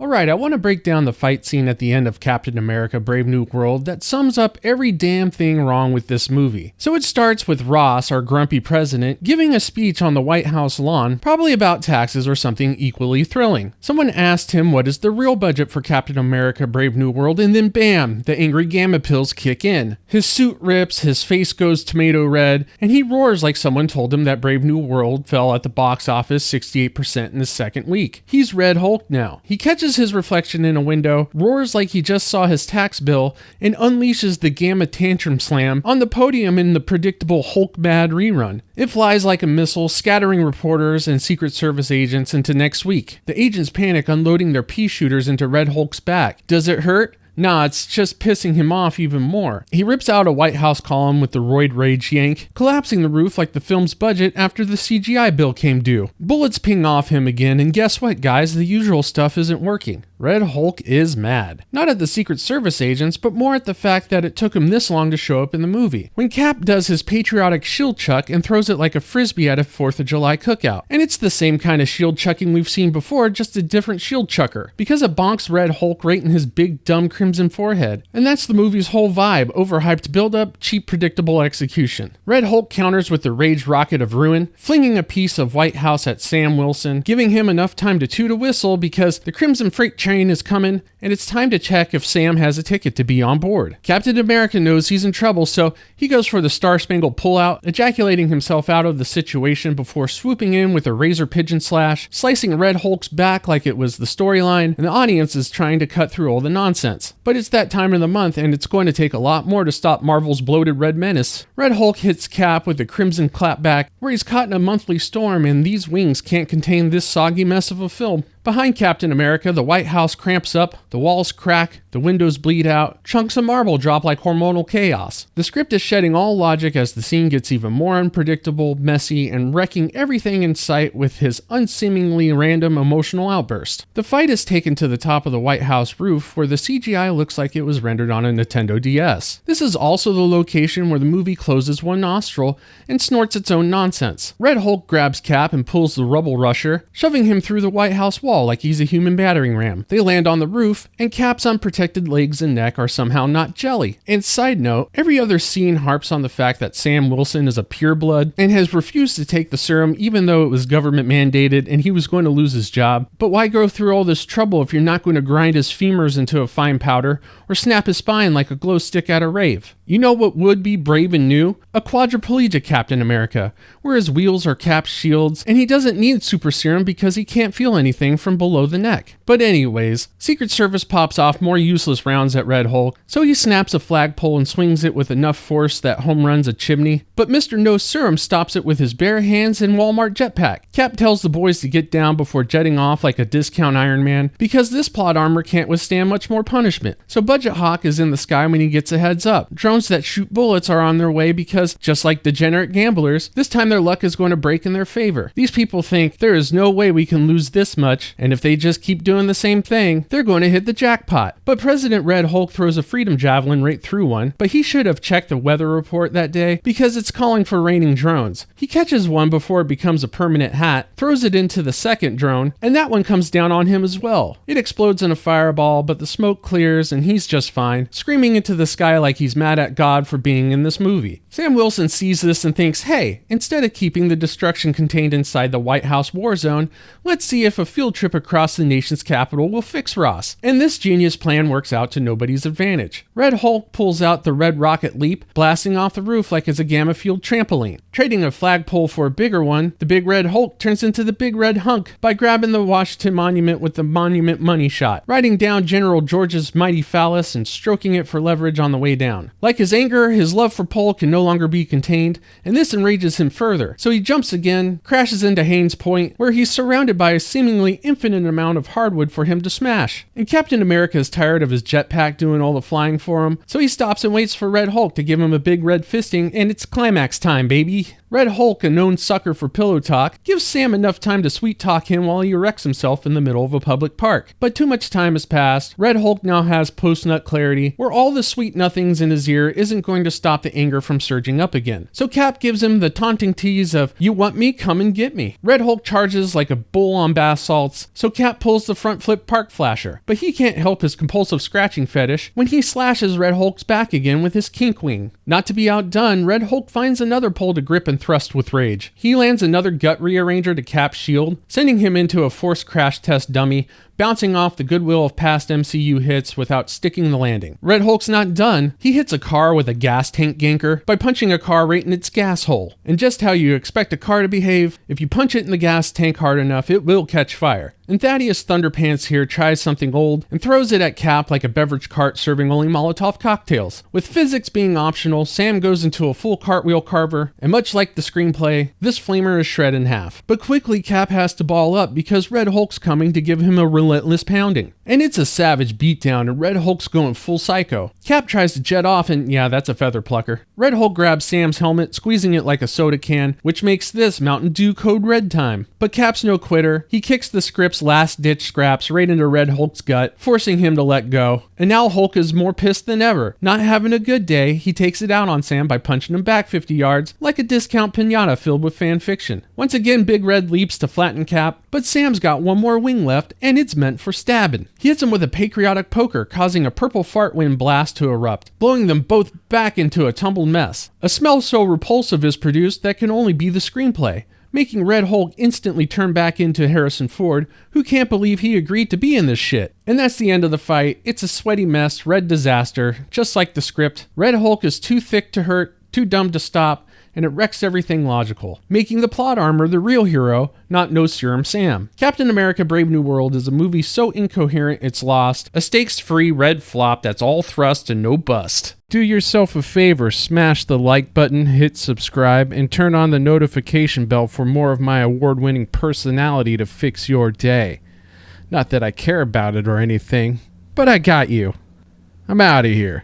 Alright, I want to break down the fight scene at the end of Captain America Brave New World that sums up every damn thing wrong with this movie. So it starts with Ross, our grumpy president, giving a speech on the White House lawn, probably about taxes or something equally thrilling. Someone asked him what is the real budget for Captain America Brave New World, and then bam, the angry gamma pills kick in. His suit rips, his face goes tomato red, and he roars like someone told him that Brave New World fell at the box office 68% in the second week. He's Red Hulk now. He catches his reflection in a window, roars like he just saw his tax bill, and unleashes the Gamma Tantrum Slam on the podium in the predictable Hulk Mad rerun. It flies like a missile, scattering reporters and Secret Service agents into next week. The agents panic, unloading their pea shooters into Red Hulk's back. Does it hurt? Nah, it's just pissing him off even more. He rips out a White House column with the roid rage yank, collapsing the roof like the film's budget after the CGI bill came due. Bullets ping off him again, and guess what, guys? The usual stuff isn't working. Red Hulk is mad. Not at the Secret Service agents, but more at the fact that it took him this long to show up in the movie. When Cap does his patriotic shield chuck and throws it like a frisbee at a 4th of July cookout. And it's the same kind of shield chucking we've seen before, just a different shield chucker. Because it bonks Red Hulk right in his big dumb crimson forehead. And that's the movie's whole vibe: overhyped buildup, cheap predictable execution. Red Hulk counters with the rage rocket of ruin, flinging a piece of White House at Sam Wilson, giving him enough time to toot a whistle because the Crimson Freight train is coming, and it's time to check if Sam has a ticket to be on board. Captain America knows he's in trouble, so he goes for the Star-Spangled pullout, ejaculating himself out of the situation before swooping in with a razor pigeon slash, slicing Red Hulk's back like it was the storyline, and the audience is trying to cut through all the nonsense. But it's that time of the month, and it's going to take a lot more to stop Marvel's bloated red menace. Red Hulk hits Cap with a crimson clapback, where he's caught in a monthly storm, and these wings can't contain this soggy mess of a film. Behind Captain America, the White House cramps up, the walls crack, the windows bleed out, chunks of marble drop like hormonal chaos. The script is shedding all logic as the scene gets even more unpredictable, messy, and wrecking everything in sight with his unseemingly random emotional outburst. The fight is taken to the top of the White House roof, where the CGI looks like it was rendered on a Nintendo DS. This is also the location where the movie closes one nostril and snorts its own nonsense. Red Hulk grabs Cap and pulls the rubble rusher, shoving him through the White House wall like he's a human battering ram. They land on the roof, and Cap's unprotected legs and neck are somehow not jelly. And side note, every other scene harps on the fact that Sam Wilson is a pureblood and has refused to take the serum even though it was government mandated and he was going to lose his job. But why go through all this trouble if you're not going to grind his femurs into a fine powder or snap his spine like a glow stick at a rave? You know what would be brave and new? A quadriplegic Captain America, where his wheels are Cap's shields, and he doesn't need super serum because he can't feel anything from below the neck. But anyways, Secret Service pops off more useless rounds at Red Hulk, so he snaps a flagpole and swings it with enough force that home runs a chimney, but Mr. No Serum stops it with his bare hands and Walmart jetpack. Cap tells the boys to get down before jetting off like a discount Iron Man, because this plot armor can't withstand much more punishment. So Budget Hawk is in the sky when he gets a heads up. Drones that shoot bullets are on their way because, just like degenerate gamblers, this time their luck is going to break in their favor. These people think there is no way we can lose this much, and if they just keep doing the same thing, they're going to hit the jackpot. But President Red Hulk throws a freedom javelin right through one, but he should have checked the weather report that day because it's calling for raining drones. He catches one before it becomes a permanent hat, throws it into the second drone, and that one comes down on him as well. It explodes in a fireball, but the smoke clears and he's just fine, screaming into the sky like he's mad at God for being in this movie. Sam Wilson sees this and thinks, hey, instead of keeping the destruction contained inside the White House war zone, let's see if a field trip across the nation's capital will fix Ross. And this genius plan works out to nobody's advantage. Red Hulk pulls out the red rocket leap, blasting off the roof like it's a gamma field trampoline. Trading a flagpole for a bigger one, the Big Red Hulk turns into the Big Red Hunk by grabbing the Washington Monument with the Monument Money Shot, riding down General George's mighty phallus and stroking it for leverage on the way down. Like his anger, his love for Pole can no longer be contained, and this enrages him further. So he jumps again, crashes into Haynes Point, where he's surrounded by a seemingly infinite amount of hardwood for him to smash. And Captain America is tired tired of his jetpack doing all the flying for him, so he stops and waits for Red Hulk to give him a big red fisting, and it's climax time, baby. Red Hulk, a known sucker for pillow talk, gives Sam enough time to sweet talk him while he erects himself in the middle of a public park. But too much time has passed. Red Hulk now has post-nut clarity, where all the sweet nothings in his ear isn't going to stop the anger from surging up again. So Cap gives him the taunting tease of, "You want me? Come and get me." Red Hulk charges like a bull on bath salts, so Cap pulls the front flip park flasher. But he can't help his compulsive scratching fetish when he slashes Red Hulk's back again with his kink wing. Not to be outdone, Red Hulk finds another pole to grip and thrust with rage. He lands another gut rearranger to Cap's shield, sending him into a forced crash test dummy, bouncing off the goodwill of past MCU hits without sticking the landing. Red Hulk's not done. He hits a car with a gas tank ganker by punching a car right in its gas hole. And just how you expect a car to behave, if you punch it in the gas tank hard enough, it will catch fire. And Thaddeus Thunderpants here tries something old and throws it at Cap like a beverage cart serving only Molotov cocktails. With physics being optional, Sam goes into a full cartwheel carver, and much like the screenplay, this flamer is shred in half. But quickly Cap has to ball up because Red Hulk's coming to give him a relentless pounding. And it's a savage beatdown, and Red Hulk's going full psycho. Cap tries to jet off, and yeah, that's a feather plucker. Red Hulk grabs Sam's helmet, squeezing it like a soda can, which makes this Mountain Dew Code Red time. But Cap's no quitter. He kicks the script's last-ditch scraps right into Red Hulk's gut, forcing him to let go. And now Hulk is more pissed than ever. Not having a good day, he takes it out on Sam by punching him back 50 yards, like a discount piñata filled with fan fiction. Once again, Big Red leaps to flatten Cap, but Sam's got one more wing left, and it's meant for stabbing. He hits him with a patriotic poker, causing a purple fart wind blast to erupt, blowing them both back into a tumbled mess. A smell so repulsive is produced that can only be the screenplay, making Red Hulk instantly turn back into Harrison Ford, who can't believe he agreed to be in this shit. And that's the end of the fight. It's a sweaty mess, red disaster, just like the script. Red Hulk is too thick to hurt, too dumb to stop, and it wrecks everything logical, making the plot armor the real hero, not No Serum Sam. Captain America Brave New World is a movie so incoherent it's lost, a stakes-free red flop that's all thrust and no bust. Do yourself a favor, smash the like button, hit subscribe, and turn on the notification bell for more of my award-winning personality to fix your day. Not that I care about it or anything, but I got you. I'm out of here.